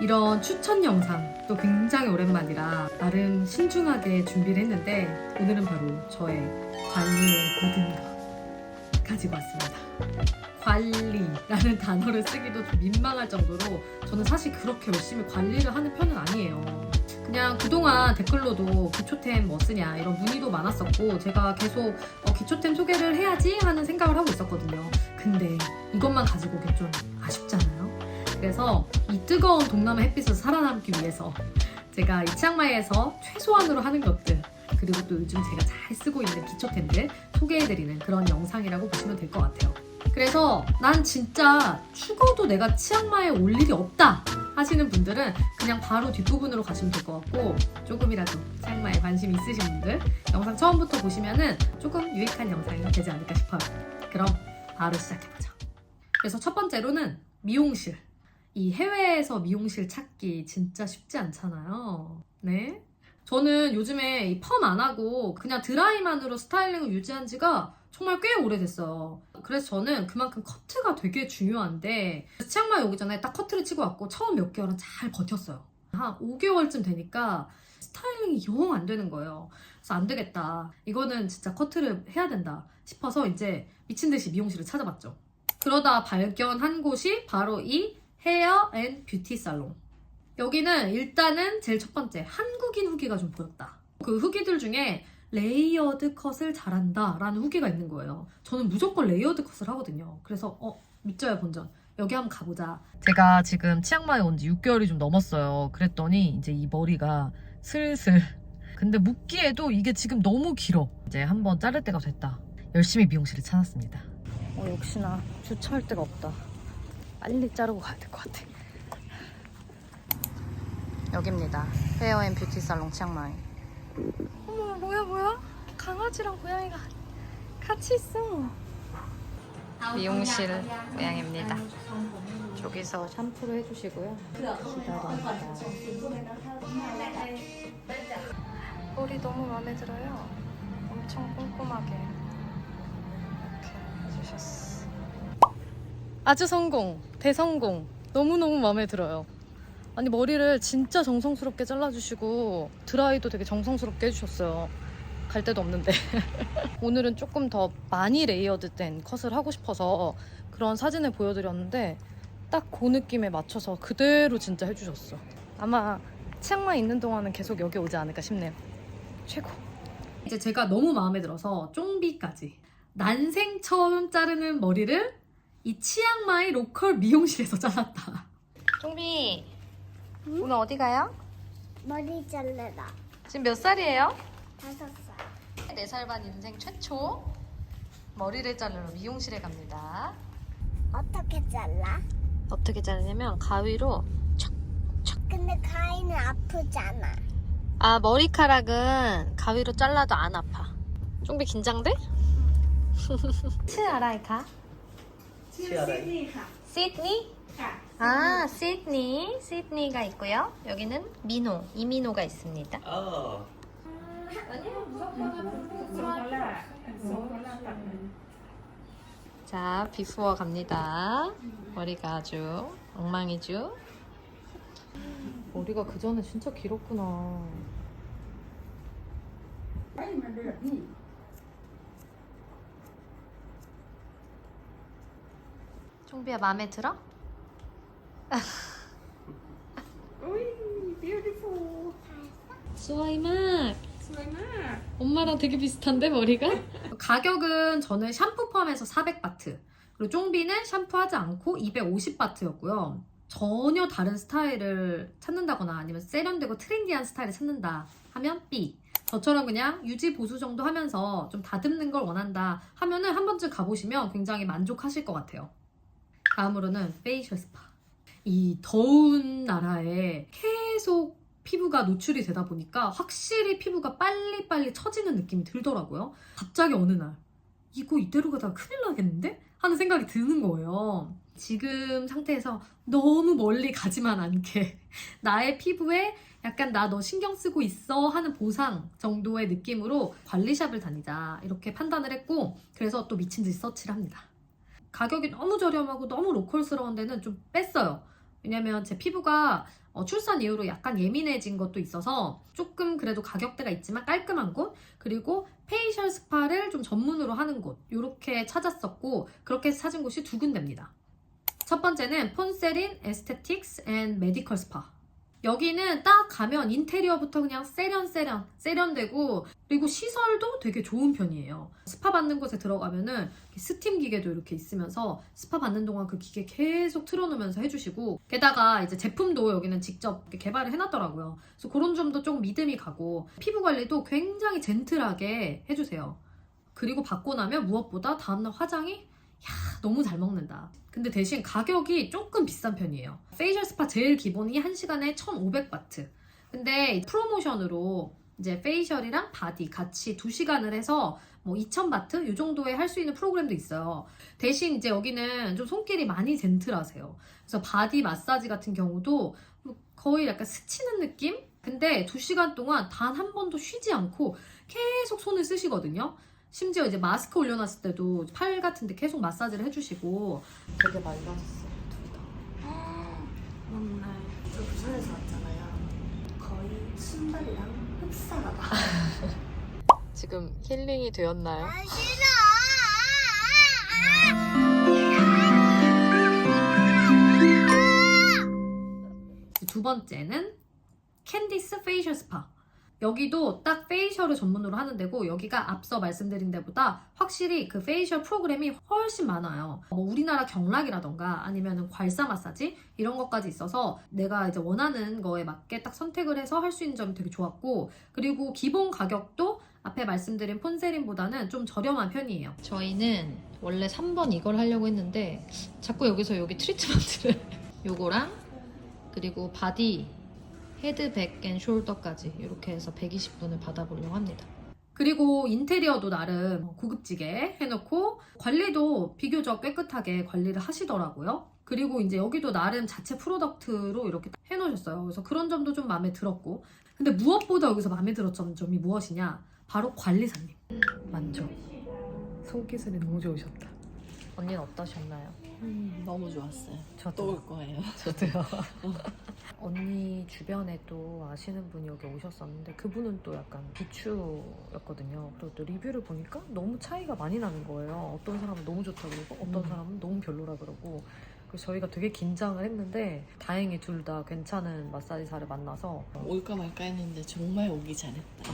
이런 추천 영상도 굉장히 오랜만이라 나름 신중하게 준비를 했는데 오늘은 바로 저의 관리의 모든 것 가지고 왔습니다. 관리라는 단어를 쓰기도 좀 민망할 정도로 저는 사실 그렇게 열심히 관리를 하는 편은 아니에요. 그냥 그동안 댓글로도 기초템 뭐 쓰냐 이런 문의도 많았었고 제가 계속 기초템 소개를 해야지 하는 생각을 하고 있었거든요. 근데 이것만 가지고 오기 좀 아쉽잖아요. 그래서 이 뜨거운 동남아 햇빛에서 살아남기 위해서 제가 이 치앙마이에서 최소한으로 하는 것들 그리고 또 요즘 제가 잘 쓰고 있는 기초템들 소개해드리는 그런 영상이라고 보시면 될 것 같아요. 그래서 난 진짜 죽어도 내가 치앙마이에 올 일이 없다 하시는 분들은 그냥 바로 뒷부분으로 가시면 될 것 같고 조금이라도 치앙마이에 관심 있으신 분들 영상 처음부터 보시면은 조금 유익한 영상이 되지 않을까 싶어요. 그럼 바로 시작해보죠. 그래서 첫 번째로는 미용실. 이 해외에서 미용실 찾기 진짜 쉽지 않잖아요. 네? 저는 요즘에 이 펌 안 하고 그냥 드라이만으로 스타일링을 유지한 지가 정말 꽤 오래됐어요. 그래서 저는 그만큼 커트가 되게 중요한데 치앙마이 오기 전에 딱 커트를 치고 왔고 처음 몇 개월은 잘 버텼어요. 한 5개월쯤 되니까 스타일링이 영 안 되는 거예요. 그래서 안 되겠다. 이거는 진짜 커트를 해야 된다 싶어서 이제 미친 듯이 미용실을 찾아봤죠. 그러다 발견한 곳이 바로 이 헤어 앤 뷰티 살롱. 여기는 일단은 제일 첫 번째 한국인 후기가 좀 보였다. 그 후기들 중에 레이어드 컷을 잘한다 라는 후기가 있는 거예요. 저는 무조건 레이어드 컷을 하거든요. 그래서 믿져요 본전. 여기 한번 가보자. 제가 지금 치앙마이 온 지 6개월이 좀 넘었어요. 그랬더니 이제 이 머리가 슬슬 근데 묶기에도 이게 지금 너무 길어. 이제 한번 자를 때가 됐다. 열심히 미용실을 찾았습니다. 역시나 주차할 데가 없다. 빨리 자르고 가야 될 것 같아. 여기입니다. 헤어 앤 뷰티 살롱 치앙마이. 어머 뭐야? 강아지랑 고양이가 같이 있어. 미용실 모양입니다. 저기서 샴푸를 해주시고요. 기다립니다. 머리 너무 마음에 들어요. 엄청 꼼꼼하게 이렇게 해주셨어. 아주 성공! 대성공! 너무너무 마음에 들어요. 아니 머리를 진짜 정성스럽게 잘라주시고 드라이도 되게 정성스럽게 해주셨어요. 갈 데도 없는데 오늘은 조금 더 많이 레이어드된 컷을 하고 싶어서 그런 사진을 보여드렸는데 딱 그 느낌에 맞춰서 그대로 진짜 해주셨어. 아마 치앙마이 있는 동안은 계속 여기 오지 않을까 싶네요. 최고. 이제 제가 너무 마음에 들어서 쫑비까지 난생 처음 자르는 머리를 이 치앙마이 로컬 미용실에서 잘랐다. 쫑비 응? 오늘 어디 가요? 머리 잘라라. 지금 몇 살이에요? 5살. 4살 반 인생 최초 머리를 자르러 미용실에 갑니다. 어떻게 잘라? 어떻게 자르냐면 가위로 근데 가위는 아프잖아. 아 머리카락은 가위로 잘라도 안 아파. 쫑비 긴장돼? 치아라이카? 시드니? 아 시드니가 있고요. 여기는 미노, 이민호가 있습니다. 자 비포어 갑니다. 머리가 아주 엉망이죠. 머리가 그 전에 진짜 길었구나. 쫑비야 마음에 들어? 스와이막 엄마랑 되게 비슷한데 머리가? 가격은 저는 샴푸 포함해서 400바트 그리고 쫑비는 샴푸하지 않고 250바트였고요. 전혀 다른 스타일을 찾는다거나 아니면 세련되고 트렌디한 스타일을 찾는다 하면 B. 저처럼 그냥 유지 보수 정도 하면서 좀 다듬는 걸 원한다 하면은 한 번쯤 가보시면 굉장히 만족하실 것 같아요. 다음으로는 페이셜 스파. 이 더운 나라에 계속 피부가 노출이 되다 보니까 확실히 피부가 빨리빨리 처지는 느낌이 들더라고요. 갑자기 어느 날 이거 이대로 가다가 큰일 나겠는데? 하는 생각이 드는 거예요. 지금 상태에서 너무 멀리 가지만 않게 나의 피부에 약간 나 너 신경 쓰고 있어 하는 보상 정도의 느낌으로 관리샵을 다니자 이렇게 판단을 했고 그래서 또 미친 듯이 서치를 합니다. 가격이 너무 저렴하고 너무 로컬스러운 데는 좀 뺐어요. 왜냐면 제 피부가 출산 이후로 약간 예민해진 것도 있어서 조금 그래도 가격대가 있지만 깔끔한 곳, 그리고 페이셜 스파를 좀 전문으로 하는 곳, 이렇게 찾았었고 그렇게 해서 찾은 곳이 두 군데입니다. 첫 번째는 폰세린 에스테틱스 앤 메디컬 스파. 여기는 딱 가면 인테리어부터 그냥 세련되고, 그리고 시설도 되게 좋은 편이에요. 스파 받는 곳에 들어가면은 스팀 기계도 이렇게 있으면서 스파 받는 동안 그 기계 계속 틀어놓으면서 해주시고, 게다가 이제 제품도 여기는 직접 이렇게 개발을 해놨더라고요. 그래서 그런 점도 좀 믿음이 가고, 피부 관리도 굉장히 젠틀하게 해주세요. 그리고 받고 나면 무엇보다 다음날 화장이 너무 잘 먹는다. 근데 대신 가격이 조금 비싼 편이에요. 페이셜 스파 제일 기본이 1시간에 1,500바트. 근데 프로모션으로 이제 페이셜이랑 바디 같이 2시간을 해서 뭐 2,000바트? 이 정도에 할 수 있는 프로그램도 있어요. 대신 이제 여기는 좀 손길이 많이 젠틀하세요. 그래서 바디 마사지 같은 경우도 거의 약간 스치는 느낌? 근데 2시간 동안 단 한 번도 쉬지 않고 계속 손을 쓰시거든요. 심지어 이제 마스크 올려놨을 때도 팔 같은데 계속 마사지를 해주시고. 되게 맑아졌어요, 둘 다. 맨날 저 부산에서 왔잖아요. 거의 신발이랑 흡사하다. 지금 힐링이 되었나요? 아, 싫어. 두 번째는 캔디스 페이셜 스파. 여기도 딱 페이셜을 전문으로 하는 데고, 여기가 앞서 말씀드린 데보다 확실히 그 페이셜 프로그램이 훨씬 많아요. 뭐 우리나라 경락이라던가 아니면 괄사 마사지 이런 것까지 있어서 내가 이제 원하는 거에 맞게 딱 선택을 해서 할 수 있는 점이 되게 좋았고, 그리고 기본 가격도 앞에 말씀드린 폰세린보다는 좀 저렴한 편이에요. 저희는 원래 3번 이걸 하려고 했는데 자꾸 여기서 여기 트리트먼트를 요거랑 그리고 바디 헤드, 백 앤 숄더까지 이렇게 해서 120분을 받아보려고 합니다. 그리고 인테리어도 나름 고급지게 해놓고 관리도 비교적 깨끗하게 관리를 하시더라고요. 그리고 이제 여기도 나름 자체 프로덕트로 이렇게 해놓으셨어요. 그래서 그런 점도 좀 마음에 들었고, 근데 무엇보다 여기서 마음에 들었던 점이 무엇이냐? 바로 관리사님. 만족. 손기술이 너무 좋으셨다. 언니는 어떠셨나요? 너무 좋았어요. 저도. 또 올 거예요. 저도요. 언니 주변에 또 아시는 분이 여기 오셨었는데 그분은 또 약간 비추였거든요. 그리고 또 리뷰를 보니까 너무 차이가 많이 나는 거예요. 어떤 사람은 너무 좋다 그러고 어떤 사람은 너무 별로라 그러고. 그래서 저희가 되게 긴장을 했는데 다행히 둘 다 괜찮은 마사지사를 만나서 올까 말까 했는데 정말 오기 잘했다.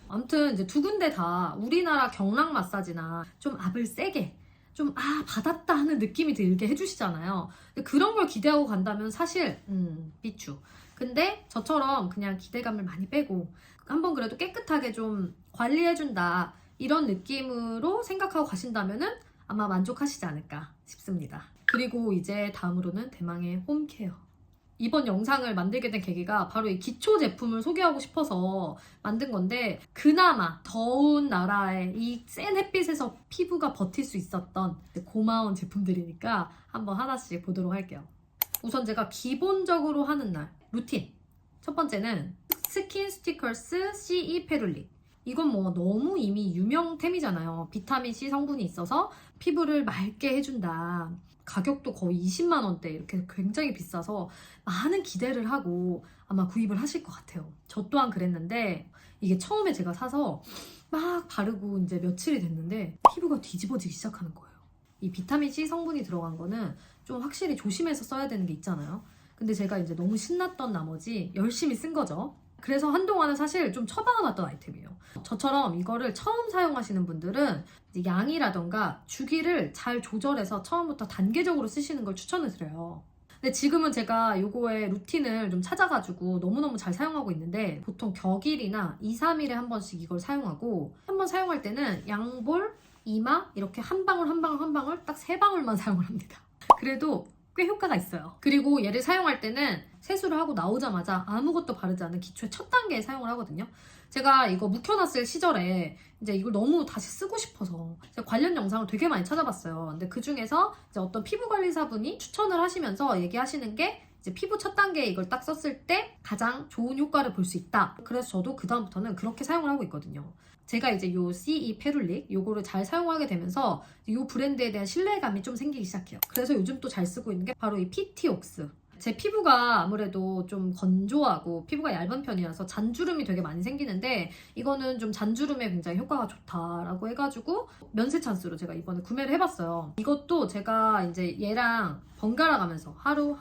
아무튼 이제 두 군데 다 우리나라 경락 마사지나 좀 압을 세게 좀 받았다 하는 느낌이 들게 해주시잖아요. 근데 그런 걸 기대하고 간다면 사실 비추. 근데 저처럼 그냥 기대감을 많이 빼고 한번 그래도 깨끗하게 좀 관리해준다 이런 느낌으로 생각하고 가신다면은 아마 만족하시지 않을까 싶습니다. 그리고 이제 다음으로는 대망의 홈케어. 이번 영상을 만들게 된 계기가 바로 이 기초 제품을 소개하고 싶어서 만든 건데, 그나마 더운 나라에 이 센 햇빛에서 피부가 버틸 수 있었던 고마운 제품들이니까 한번 하나씩 보도록 할게요. 우선 제가 기본적으로 하는 날 루틴. 첫 번째는 스킨 스티커스 CE 페룰릿. 이건 뭐 너무 이미 유명템이잖아요. 비타민C 성분이 있어서 피부를 맑게 해준다. 가격도 거의 20만 원대, 이렇게 굉장히 비싸서 많은 기대를 하고 아마 구입을 하실 것 같아요. 저 또한 그랬는데 이게 처음에 제가 사서 막 바르고 이제 며칠이 됐는데 피부가 뒤집어지기 시작하는 거예요. 이 비타민C 성분이 들어간 거는 좀 확실히 조심해서 써야 되는 게 있잖아요. 근데 제가 이제 너무 신났던 나머지 열심히 쓴 거죠. 그래서 한동안은 사실 좀 처방해놨던 아이템이에요. 저처럼 이거를 처음 사용하시는 분들은 이제 양이라던가 주기를 잘 조절해서 처음부터 단계적으로 쓰시는 걸 추천을 드려요. 근데 지금은 제가 이거의 루틴을 좀 찾아가지고 너무너무 잘 사용하고 있는데, 보통 격일이나 2, 3일에 한 번씩 이걸 사용하고, 한 번 사용할 때는 양볼, 이마 이렇게 한 방울 한 방울 한 방울 딱 3방울만 사용을 합니다. 그래도 꽤 효과가 있어요. 그리고 얘를 사용할 때는 세수를 하고 나오자마자 아무것도 바르지 않은 기초의 첫 단계에 사용을 하거든요. 제가 이거 묵혀놨을 시절에 이제 이걸 너무 다시 쓰고 싶어서 제가 관련 영상을 되게 많이 찾아봤어요. 근데 그 중에서 이제 어떤 피부관리사분이 추천을 하시면서 얘기하시는 게 이제 피부 첫 단계에 이걸 딱 썼을 때 가장 좋은 효과를 볼 수 있다. 그래서 저도 그 다음부터는 그렇게 사용을 하고 있거든요. 제가 이제 요 CE 페룰릭 요거를 잘 사용하게 되면서 요 브랜드에 대한 신뢰감이 좀 생기기 시작해요. 그래서 요즘 또 잘 쓰고 있는 게 바로 이 PT옥스. 제 피부가 아무래도 좀 건조하고 피부가 얇은 편이라서 잔주름이 되게 많이 생기는데 이거는 좀 잔주름에 굉장히 효과가 좋다라고 해가지고 면세 찬스로 제가 이번에 구매를 해봤어요. 이것도 제가 이제 얘랑 번갈아 가면서 하루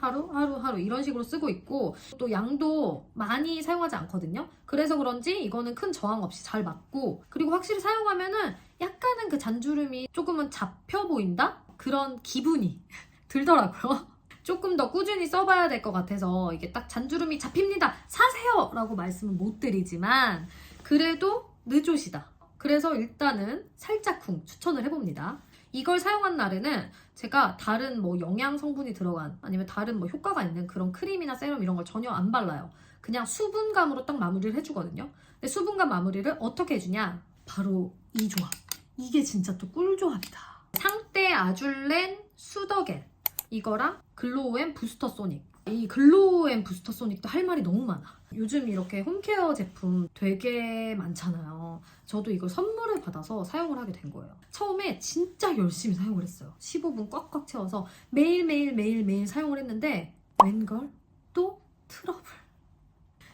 이런 식으로 쓰고 있고 또 양도 많이 사용하지 않거든요. 그래서 그런지 이거는 큰 저항 없이 잘 맞고 그리고 확실히 사용하면은 약간은 그 잔주름이 조금은 잡혀 보인다? 그런 기분이 들더라고요. 조금 더 꾸준히 써봐야 될 것 같아서 이게 딱 잔주름이 잡힙니다 사세요 라고 말씀은 못 드리지만 그래도 늦으시다. 그래서 일단은 살짝쿵 추천을 해봅니다. 이걸 사용한 날에는 제가 다른 뭐 영양 성분이 들어간 아니면 다른 뭐 효과가 있는 그런 크림이나 세럼 이런 걸 전혀 안 발라요. 그냥 수분감으로 딱 마무리를 해주거든요. 근데 수분감 마무리를 어떻게 해주냐? 바로 이 조합. 이게 진짜 또 꿀조합이다. 상태 아줄렌 수더겔 이거랑 글로우앤 부스터 소닉. 이 글로우앤 부스터 소닉도 할 말이 너무 많아. 요즘 이렇게 홈케어 제품 되게 많잖아요. 저도 이걸 선물을 받아서 사용을 하게 된 거예요. 처음에 진짜 열심히 사용을 했어요. 15분 꽉꽉 채워서 매일 사용을 했는데 웬걸? 또 트러블.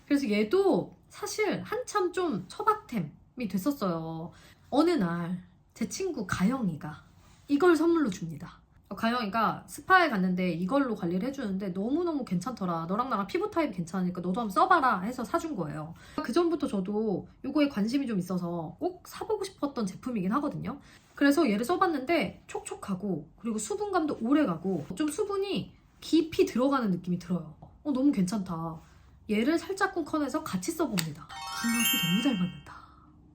그래서 얘도 사실 한참 좀 처박템이 됐었어요. 어느 날 제 친구 가영이가 이걸 선물로 줍니다. 가영이가 스파에 갔는데 이걸로 관리를 해주는데 너무너무 괜찮더라. 너랑 나랑 피부 타입이 괜찮으니까 너도 한번 써봐라 해서 사준 거예요. 그 전부터 저도 이거에 관심이 좀 있어서 꼭 사보고 싶었던 제품이긴 하거든요. 그래서 얘를 써봤는데 촉촉하고 그리고 수분감도 오래가고 좀 수분이 깊이 들어가는 느낌이 들어요. 너무 괜찮다. 얘를 살짝쿵 꺼내서 같이 써봅니다. 궁합이 너무 잘 맞는다.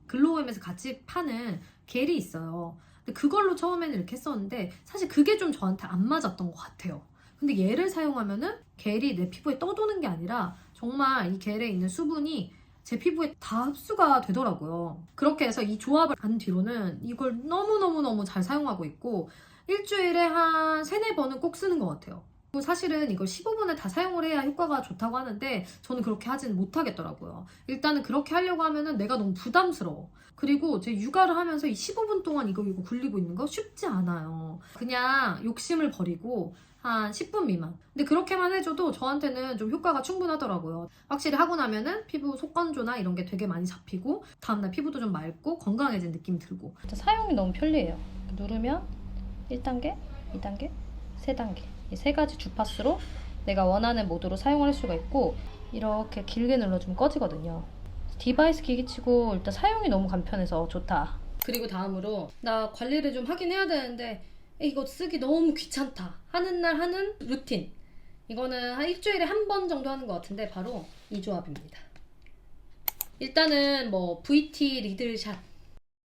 글로우엠에서 같이 파는 겔이 있어요. 근데 그걸로 처음에는 이렇게 했었는데 사실 그게 좀 저한테 안 맞았던 것 같아요. 근데 얘를 사용하면은 겔이 내 피부에 떠도는 게 아니라 정말 이 겔에 있는 수분이 제 피부에 다 흡수가 되더라고요. 그렇게 해서 이 조합을 한 뒤로는 이걸 너무너무 잘 사용하고 있고 일주일에 한 3-4번은 꼭 쓰는 것 같아요. 사실은 이걸 15분에 다 사용을 해야 효과가 좋다고 하는데 저는 그렇게 하진 못하겠더라고요. 일단은 그렇게 하려고 하면은 내가 너무 부담스러워. 그리고 제 육아를 하면서 이 15분 동안 이거 굴리고 있는 거 쉽지 않아요. 그냥 욕심을 버리고 한 10분 미만. 근데 그렇게만 해줘도 저한테는 좀 효과가 충분하더라고요. 확실히 하고 나면은 피부 속건조나 이런 게 되게 많이 잡히고 다음날 피부도 좀 맑고 건강해진 느낌이 들고 사용이 너무 편리해요. 누르면 1단계, 2단계, 3단계 이 3가지 주파수로 내가 원하는 모드로 사용을 할 수가 있고 이렇게 길게 눌러주면 꺼지거든요. 디바이스 기기치고 일단 사용이 너무 간편해서 좋다. 그리고 다음으로 나 관리를 좀 하긴 해야 되는데 이거 쓰기 너무 귀찮다 하는 날 하는 루틴. 이거는 한 일주일에 한 번 정도 하는 것 같은데 바로 이 조합입니다. 일단은 뭐 VT 리들샷.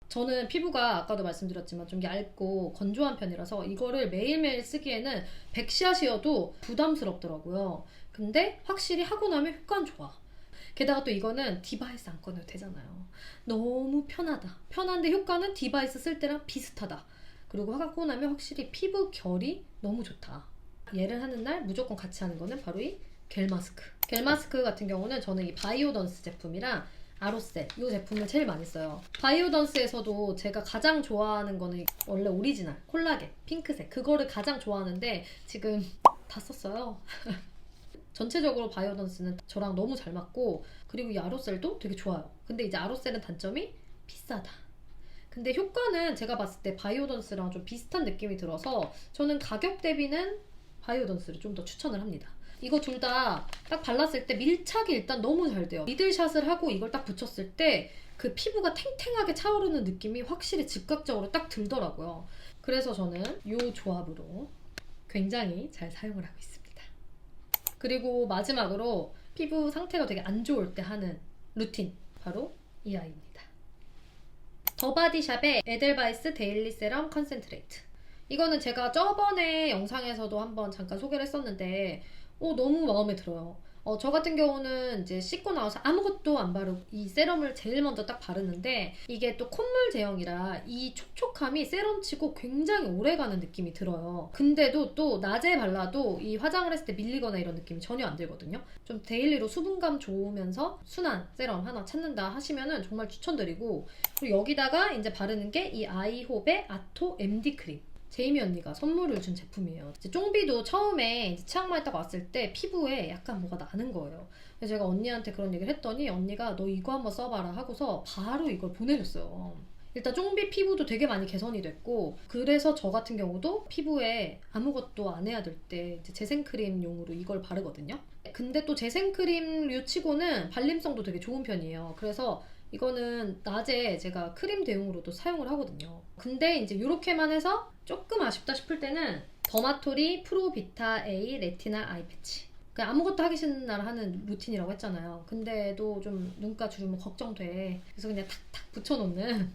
저는 피부가 아까도 말씀드렸지만 좀 얇고 건조한 편이라서 이거를 매일매일 쓰기에는 100샷이어도 부담스럽더라고요. 근데 확실히 하고 나면 효과는 좋아. 게다가 또 이거는 디바이스 안 꺼내도 되잖아요. 너무 편하다. 편한데 효과는 디바이스 쓸 때랑 비슷하다. 그리고 하고 나면 확실히 피부 결이 너무 좋다. 얘를 하는 날 무조건 같이 하는 거는 바로 이 겔 마스크. 겔 마스크 같은 경우는 저는 이 바이오던스 제품이랑 아로셀 이 제품을 제일 많이 써요. 바이오던스에서도 제가 가장 좋아하는 거는 원래 오리지널 콜라겐 핑크색 그거를 가장 좋아하는데 지금 다 썼어요. 전체적으로 바이오던스는 저랑 너무 잘 맞고 그리고 이 아로셀도 되게 좋아요. 근데 이제 아로셀은 단점이 비싸다. 근데 효과는 제가 봤을 때 바이오던스랑 좀 비슷한 느낌이 들어서 저는 가격 대비는 바이오던스를 좀 더 추천을 합니다. 이거 둘 다 딱 발랐을 때 밀착이 일단 너무 잘 돼요. 리들샷을 하고 이걸 딱 붙였을 때 그 피부가 탱탱하게 차오르는 느낌이 확실히 즉각적으로 딱 들더라고요. 그래서 저는 이 조합으로 굉장히 잘 사용을 하고 있습니다. 그리고 마지막으로 피부 상태가 되게 안 좋을 때 하는 루틴 바로 이 아이입니다. 더바디샵의 에델바이스 데일리 세럼 컨센트레이트. 이거는 제가 저번에 영상에서도 한번 잠깐 소개를 했었는데 너무 마음에 들어요. 저 같은 경우는 이제 씻고 나와서 아무것도 안 바르고 이 세럼을 제일 먼저 딱 바르는데 이게 또 콧물 제형이라 이 촉촉함이 세럼치고 굉장히 오래가는 느낌이 들어요. 근데도 또 낮에 발라도 이 화장을 했을 때 밀리거나 이런 느낌이 전혀 안 들거든요. 좀 데일리로 수분감 좋으면서 순한 세럼 하나 찾는다 하시면은 정말 추천드리고, 그리고 여기다가 이제 바르는 게 이 아이홉의 아토 MD 크림. 제이미 언니가 선물을 준 제품이에요. 이제 쫑비도 처음에 이제 치앙마이 딱 왔을 때 피부에 약간 뭐가 나는 거예요. 그래서 제가 언니한테 그런 얘기를 했더니 언니가 너 이거 한번 써봐라 하고서 바로 이걸 보내줬어요. 일단 쫑비 피부도 되게 많이 개선이 됐고, 그래서 저 같은 경우도 피부에 아무것도 안 해야 될 때 이제 재생크림용으로 이걸 바르거든요. 근데 또 재생크림류 치고는 발림성도 되게 좋은 편이에요. 그래서 이거는 낮에 제가 크림 대용으로도 사용을 하거든요. 근데 이제 이렇게만 해서 조금 아쉽다 싶을 때는 더마토리 프로비타 A 레티나 아이 패치. 그냥 아무것도 하기 싫은 날 하는 루틴이라고 했잖아요. 근데도 좀 눈가 주름은 걱정돼. 그래서 그냥 탁탁 붙여놓는.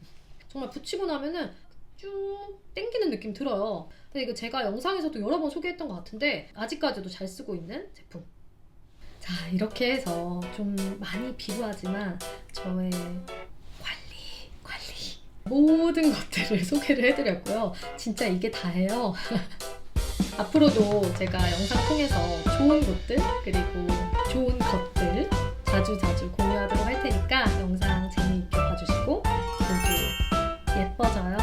정말 붙이고 나면은 쭉 땡기는 느낌 들어요. 근데 이거 제가 영상에서도 여러 번 소개했던 것 같은데 아직까지도 잘 쓰고 있는 제품. 자, 이렇게 해서 좀 많이 비루하지만 저의 관리 모든 것들을 소개를 해드렸고요. 진짜 이게 다예요. 앞으로도 제가 영상 통해서 좋은 곳들 그리고 좋은 것들 자주 공유하도록 할 테니까 영상 재미있게 봐주시고 모두 예뻐져요.